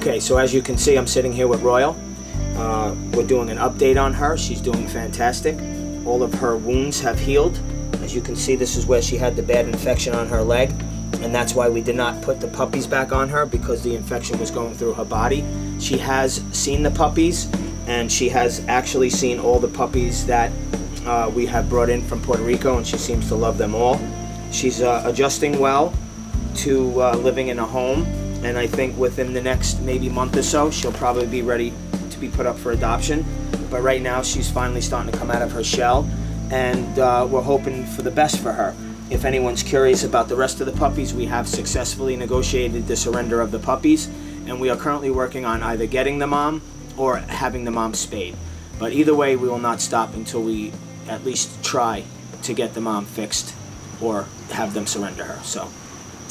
Okay, so as you can see, I'm sitting here with Royal. We're doing an update on her. She's doing fantastic. All of her wounds have healed. As you can see, this is where she had the bad infection on her leg, and that's why we did not put the puppies back on her, because the infection was going through her body. She has seen the puppies, and she has actually seen all the puppies that we have brought in from Puerto Rico, and she seems to love them all. She's adjusting well to living in a home, and I think within the next maybe month or so, she'll probably be ready to be put up for adoption. But right now, she's finally starting to come out of her shell, and we're hoping for the best for her. If anyone's curious about the rest of the puppies, we have successfully negotiated the surrender of the puppies, and we are currently working on either getting the mom or having the mom spayed. But either way, we will not stop until we at least try to get the mom fixed or have them surrender her. So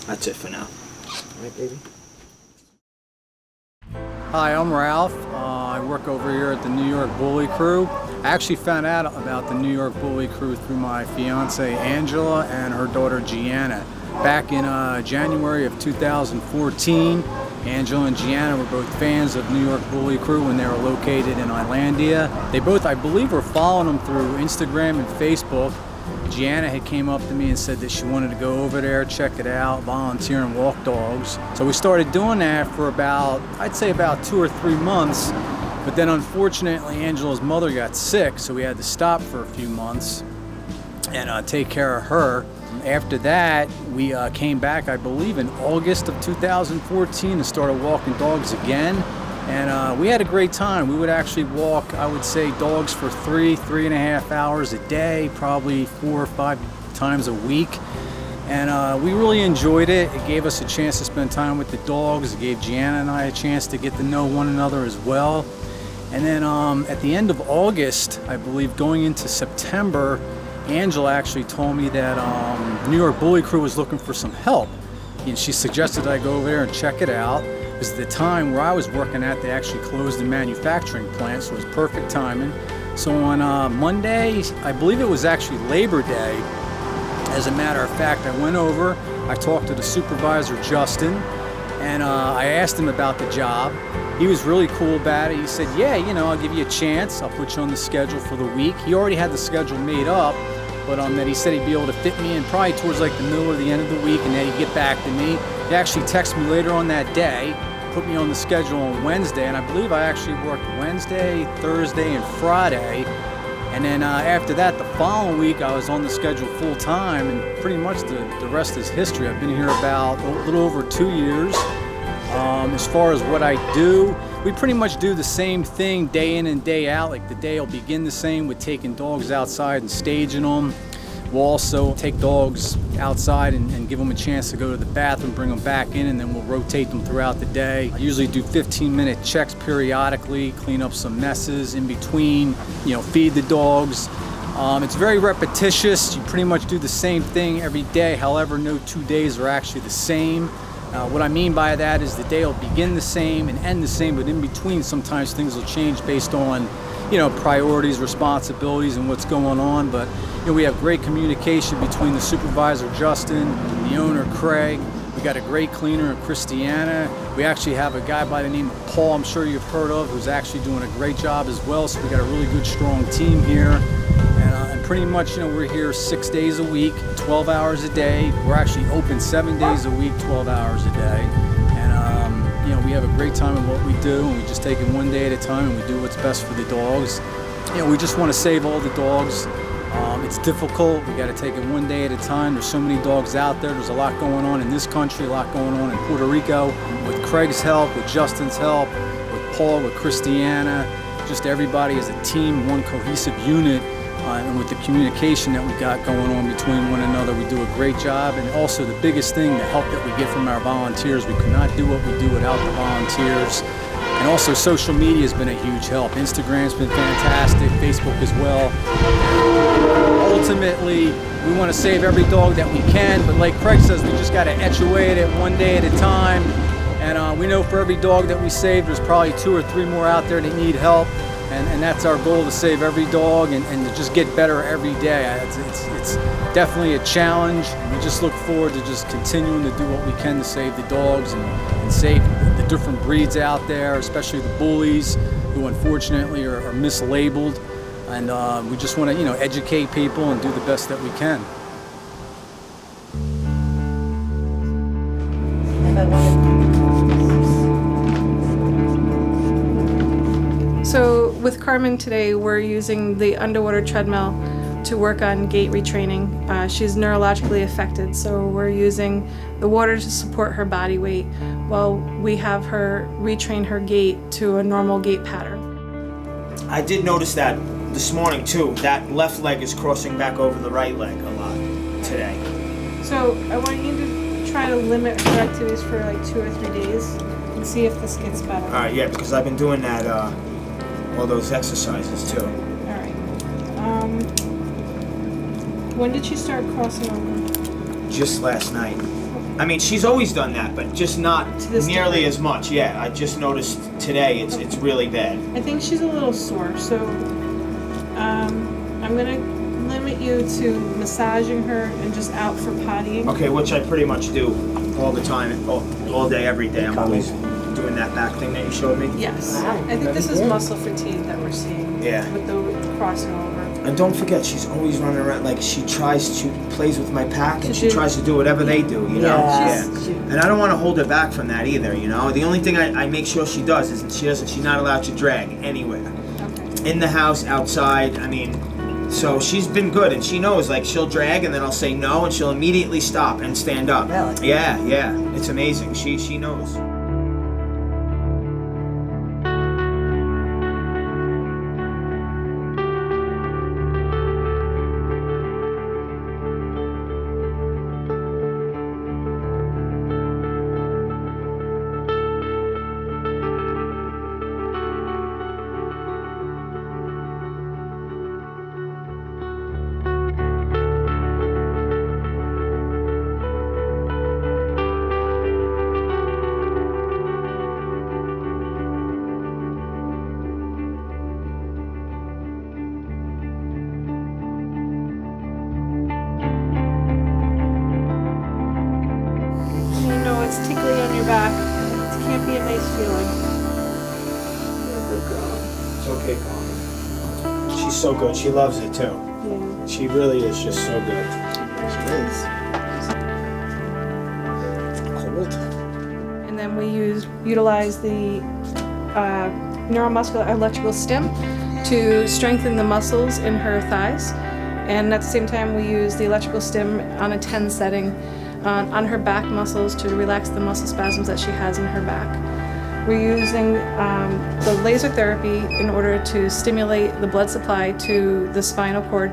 that's it for now. All right, baby? Hi, I'm Ralph. I work over here at the New York Bully Crew. I actually found out about the New York Bully Crew through my fiance Angela and her daughter Gianna. Back in January of 2014, Angela and Gianna were both fans of New York Bully Crew when they were located in Islandia. They both, I believe, were following them through Instagram and Facebook. Gianna had came up to me and said that she wanted to go over there, check it out, volunteer and walk dogs. So we started doing that for about, I'd say about 2 or 3 months. But then unfortunately Angela's mother got sick, so we had to stop for a few months and take care of her. After that, we came back, I believe, in August of 2014 and started walking dogs again. And we had a great time. We would actually walk, I would say, dogs for 3.5 hours a day, probably 4 or 5 times a week. And we really enjoyed it. It gave us a chance to spend time with the dogs. It gave Gianna and I a chance to get to know one another as well. And then at the end of August, I believe, going into September, Angela actually told me that New York Bully Crew was looking for some help. And she suggested I go over there and check it out. Because at the time where I was working at, they actually closed the manufacturing plant, so it was perfect timing. So on Monday, I believe it was actually Labor Day, as a matter of fact, I went over, I talked to the supervisor, Justin, and I asked him about the job. He was really cool about it. He said, yeah, you know, I'll give you a chance. I'll put you on the schedule for the week. He already had the schedule made up, but that he said he'd be able to fit me in probably towards like the middle or the end of the week, and then he'd get back to me. He actually texted me later on that day, put me on the schedule on Wednesday, and I believe I actually worked Wednesday, Thursday, and Friday. And then after that, the following week, I was on the schedule full time, and pretty much the rest is history. I've been here about a little over 2 years. As far as what I do, we pretty much do the same thing day in and day out. Like the day will begin the same with taking dogs outside and staging them. We'll also take dogs outside and give them a chance to go to the bathroom, bring them back in, and then we'll rotate them throughout the day. I usually do 15-minute checks periodically, clean up some messes in between, you know, feed the dogs. It's very repetitious. You pretty much do the same thing every day. However, no 2 days are actually the same. What I mean by that is the day will begin the same and end the same, but in between sometimes things will change based on, you know, priorities, responsibilities, and what's going on. But you know, we have great communication between the supervisor Justin, the owner Craig. We got a great cleaner, Christiana. We actually have a guy by the name of Paul, I'm sure you've heard of, who's actually doing a great job as well. So we got a really good, strong team here. And pretty much, you know, we're here 6 days a week, 12 hours a day. We're actually open 7 days a week, 12 hours a day. And you know, we have a great time in what we do, and we just take it one day at a time, and we do what's best for the dogs. You know, we just want to save all the dogs. It's difficult. We got to take it one day at a time. There's so many dogs out there. There's a lot going on in this country, a lot going on in Puerto Rico. With Craig's help, with Justin's help, with Paul, with Christiana, just everybody as a team, one cohesive unit, and with the communication that we got going on between one another, we do a great job. And also the biggest thing, the help that we get from our volunteers. We could not do what we do without the volunteers. And also social media has been a huge help. Instagram's been fantastic, Facebook as well. Ultimately, we want to save every dog that we can, but like Craig says, we just got to etch away at it one day at a time. And we know for every dog that we save, there's probably 2 or 3 more out there that need help. And that's our goal, to save every dog and to just get better every day. It's definitely a challenge. We just look forward to just continuing to do what we can to save the dogs and save the different breeds out there, especially the bullies, who unfortunately are mislabeled. And we just want to, educate people and do the best that we can. So with Carmen today, we're using the underwater treadmill to work on gait retraining. She's neurologically affected, so we're using the water to support her body weight while we have her retrain her gait to a normal gait pattern. I did notice that this morning too. That left leg is crossing back over the right leg a lot today. So I want you to try to limit her activities for like 2 or 3 days and see if this gets better. All right, yeah, because I've been doing that, all those exercises too. All right. When did she start crossing over? Just last night. I mean, she's always done that, but just not nearly as much. Yeah, I just noticed today it's really bad. I think she's a little sore, so I'm gonna limit you to massaging her and just out for pottying. Okay, which I pretty much do all the time, all day, every day. I'm always doing that back thing that you showed me. Yes. I think this is muscle fatigue that we're seeing. Yeah. With the crossing over. And don't forget, she's always running around, like she plays with my pack and she tries to do whatever they do, you know? Yeah. And I don't want to hold her back from that either, you know? The only thing I make sure she does is she's not allowed to drag anywhere. Okay. In the house, outside, I mean, so she's been good and she knows, like she'll drag and then I'll say no and she'll immediately stop and stand up. Really? Yeah, it's amazing. She knows. It's tickly on your back. It can't be a nice feeling. You're a good girl. It's okay, Colin. She's so good. She loves it too. Yeah. She really is just so good. She is. Cold. And then we utilize the neuromuscular electrical stim to strengthen the muscles in her thighs. And at the same time, we use the electrical stim on a 10 setting on her back muscles to relax the muscle spasms that she has in her back. We're using the laser therapy in order to stimulate the blood supply to the spinal cord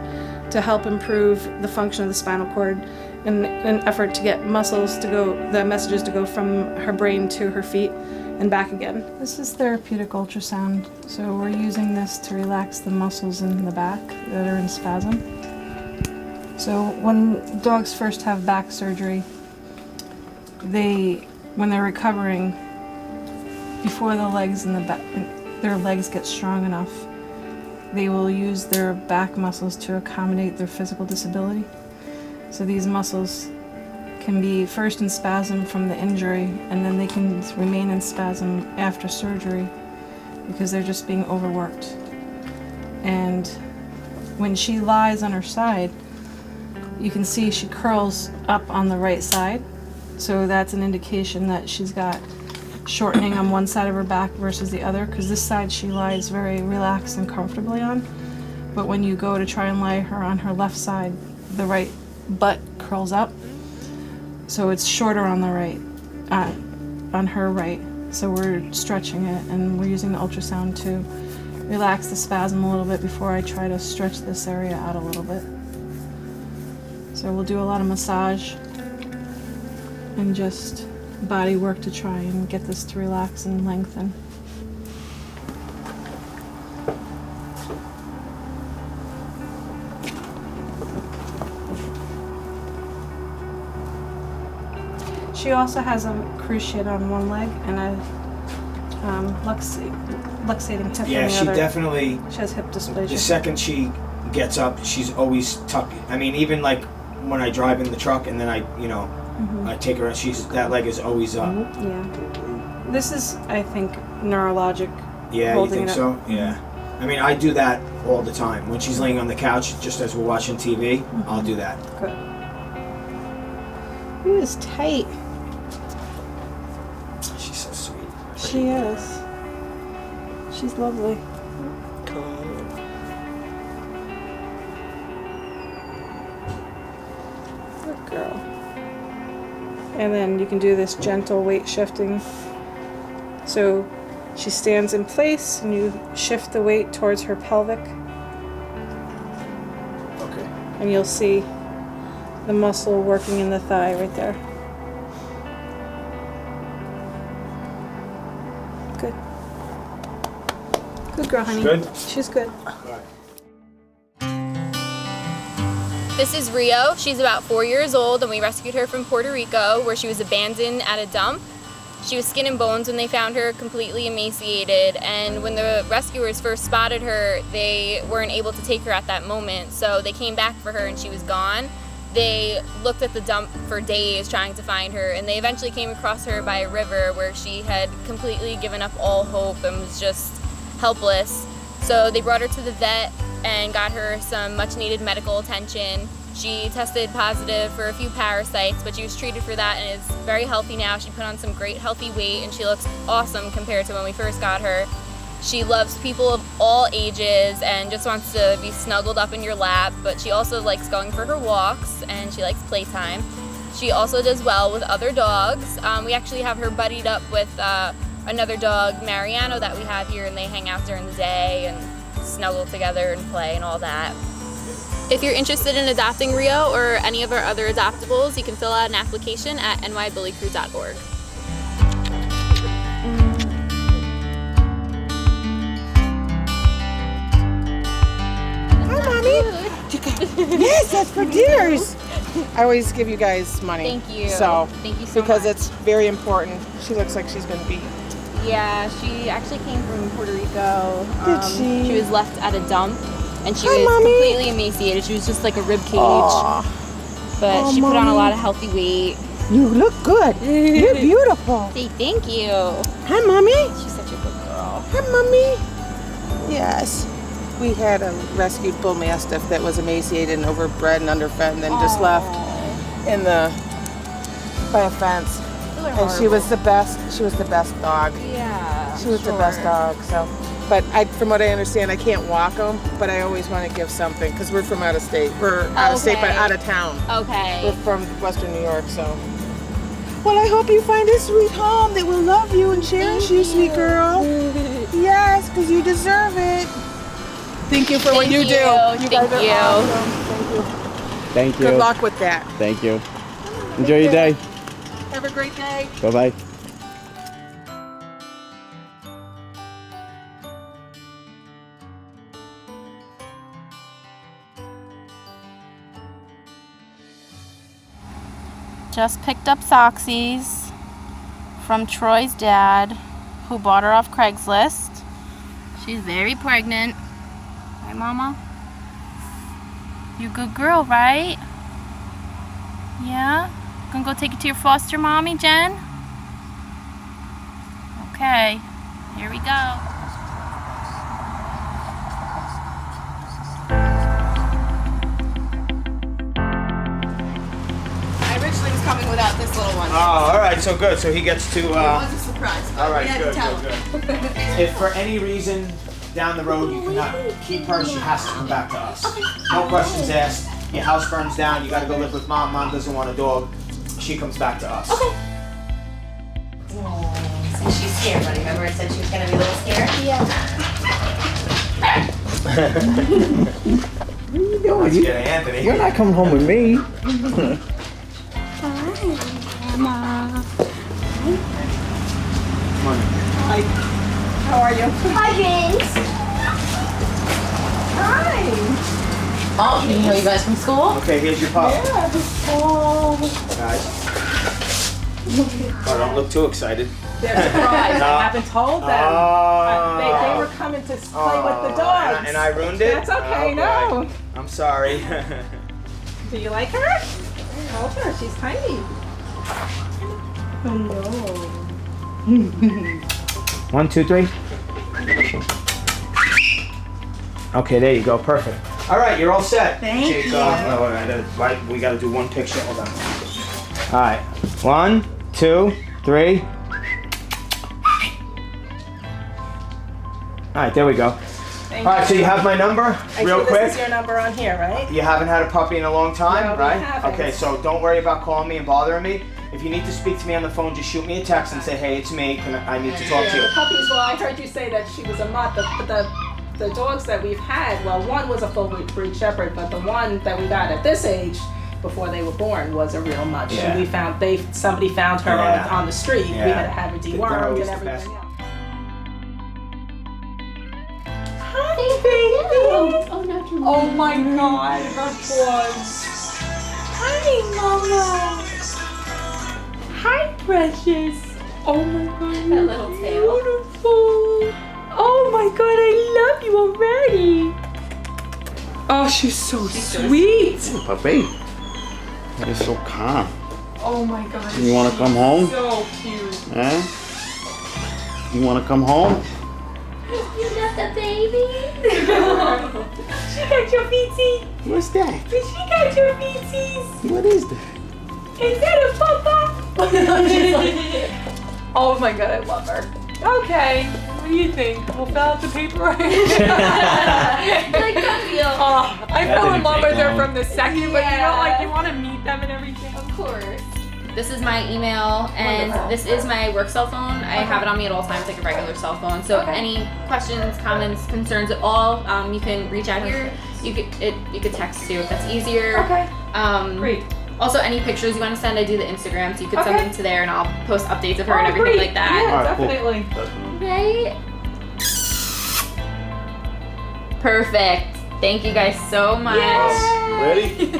to help improve the function of the spinal cord in an effort to get the messages to go from her brain to her feet and back again. This is therapeutic ultrasound, so we're using this to relax the muscles in the back that are in spasm. So when dogs first have back surgery, when they're recovering, before the legs in the back, their legs get strong enough, they will use their back muscles to accommodate their physical disability. So these muscles can be first in spasm from the injury, and then they can remain in spasm after surgery because they're just being overworked. And when she lies on her side, you can see she curls up on the right side. So that's an indication that she's got shortening on one side of her back versus the other, because this side she lies very relaxed and comfortably on. But when you go to try and lie her on her left side, the right butt curls up. So it's shorter on the right, on her right. So we're stretching it and we're using the ultrasound to relax the spasm a little bit before I try to stretch this area out a little bit. So we'll do a lot of massage and just body work to try and get this to relax and lengthen. She also has a cruciate on one leg and luxating hip. Yeah, she definitely. She has hip dysplasia. The second she gets up, she's always tucked. I mean, even like when I drive in the truck and then I take her. That leg is always up. Yeah. This is, I think, neurologic. Yeah, you think so? Yeah. I mean, I do that all the time. When she's laying on the couch, just as we're watching TV, I'll do that. Good. It is tight. She's so sweet. She is. She's lovely. Come on. Good girl. And then you can do this gentle weight shifting. So she stands in place and you shift the weight towards her pelvic. Okay. And you'll see the muscle working in the thigh right there. Good. Good girl, honey. Good? She's good. This is Rio. She's about 4 years old and we rescued her from Puerto Rico where she was abandoned at a dump. She was skin and bones when they found her, completely emaciated, and when the rescuers first spotted her, they weren't able to take her at that moment, so they came back for her and she was gone. They looked at the dump for days trying to find her, and they eventually came across her by a river where she had completely given up all hope and was just helpless. So they brought her to the vet and got her some much needed medical attention. She tested positive for a few parasites, but she was treated for that and is very healthy now. She put on some great healthy weight and she looks awesome compared to when we first got her. She loves people of all ages and just wants to be snuggled up in your lap, but she also likes going for her walks and she likes playtime. She also does well with other dogs. We actually have her buddied up with another dog, Mariano, that we have here, and they hang out during the day and snuggle together and play and all that. If you're interested in adopting Rio or any of our other adoptables, you can fill out an application at nybullycrew.org. Hi, Mommy. Yes, that's for dinners. I always give you guys money. Thank you. So, Thank you so because much. it's very important. She looks like she's going to be. Yeah, she actually came from Puerto Rico. Did she? She was left at a dump, and she Hi, was Mommy. completely emaciated. She was just like a rib cage, Aw, but Aw, she put on a Mommy. lot of healthy weight. you look good. You're beautiful. Say thank you. Hi, Mommy. She's such a good girl. Hi, Mommy. Yes. We had a rescued bull mastiff that was emaciated and overbred and underfed and then just left in the by a fence. And she was the best. She was the best dog. Yeah. She was the best dog. So, but from what I understand, I can't walk them. But I always want to give something because we're from out of state. We're out of state, but Okay. out of town. Okay. We're from Western New York. So, well, I hope you find a sweet home that will love you and cherish you, sweet girl. Yes, because you deserve it. Thank you for what you do. You Thank guys are you. awesome. Thank you. Thank you. Good luck with that. Thank you. Enjoy your day. Have a great day. Bye-bye. Just picked up Soxies from Troy's dad, who bought her off Craigslist. She's very pregnant. Right, Mama? You good girl, right? Yeah? Gonna go take it to your foster mommy, Jen? Okay, here we go. I originally was coming without this little one. Oh, all right. So good. So he gets to. It was a surprise. But All right. we had Good. to tell Good. Good. If for any reason down the road you cannot keep her, she has to come back to us. No questions asked. Your house burns down. You got to go live with mom. Mom doesn't want a dog. She comes back to us. So she's scared, buddy. Remember I said she was gonna be a little scared? Let's get Anthony. You're not coming home with me. How are you? Hi, James. Hi. Oh, you know you guys from school? Okay, here's your pup. Oh. Guys. Oh, don't look too excited. They're surprised. No. I haven't told them. They were coming to play with the dogs. And I ruined it? That's okay, Oh, boy. no. I'm sorry. Do you like her? Hold her, she's tiny. Oh no. 1, 2, 3. Okay, there you go. Perfect. All right, you're all set. Thank you. We got to do one picture. Hold on. All right. 1, 2, 3. All right, there we go. All right, so you have my number, real quick. This is your number on here, right? You haven't had a puppy in a long time, No, we right? haven't. Okay, so don't worry about calling me and bothering me. If you need to speak to me on the phone, just shoot me a text and say, hey, it's me. I need to talk to you. The puppies, well, I heard you say that she was a mutt, but the dogs that we've had, well, one was a full breed shepherd, but the one that we got at this age, before they were born, was a real mutt. Yeah. Somebody found her Yeah. on the street. Yeah. We had to have her They're dewormed always and the best. everything else. Hi, baby. Oh, not your Oh my God, her paws. Hi, Mama. Hi, precious. Oh my God, That little tail. beautiful. Oh my God, I love you already. Oh, she's so sweet. Puppy. You're so calm. Oh my God. You wanna come home? So cute. Eh? You wanna come home? You left the baby? She got your feetsies. What's that? She got your feetsies. What is that? Is that a papa? Oh my God, I love her. Okay, what do you think? We'll fill out the paperwork. Like, come feel. Oh, I That fell in didn't love take with her long. from the second, but you know, Yeah. like you want to meet them and everything. Of course. This is my email, and Wonderful. this is my work cell phone. I have it on me at all times, like a regular cell phone. So Okay. any questions, comments, concerns at all, you can reach out here. You could text too if that's easier. Okay, Great. Also, any pictures you want to send, I do the Instagram, so you could send Okay. them to there, and I'll post updates of her and Oh, everything great. like that. Yeah, Alright, cool. definitely. Right? Perfect. Thank you guys so much. Ready?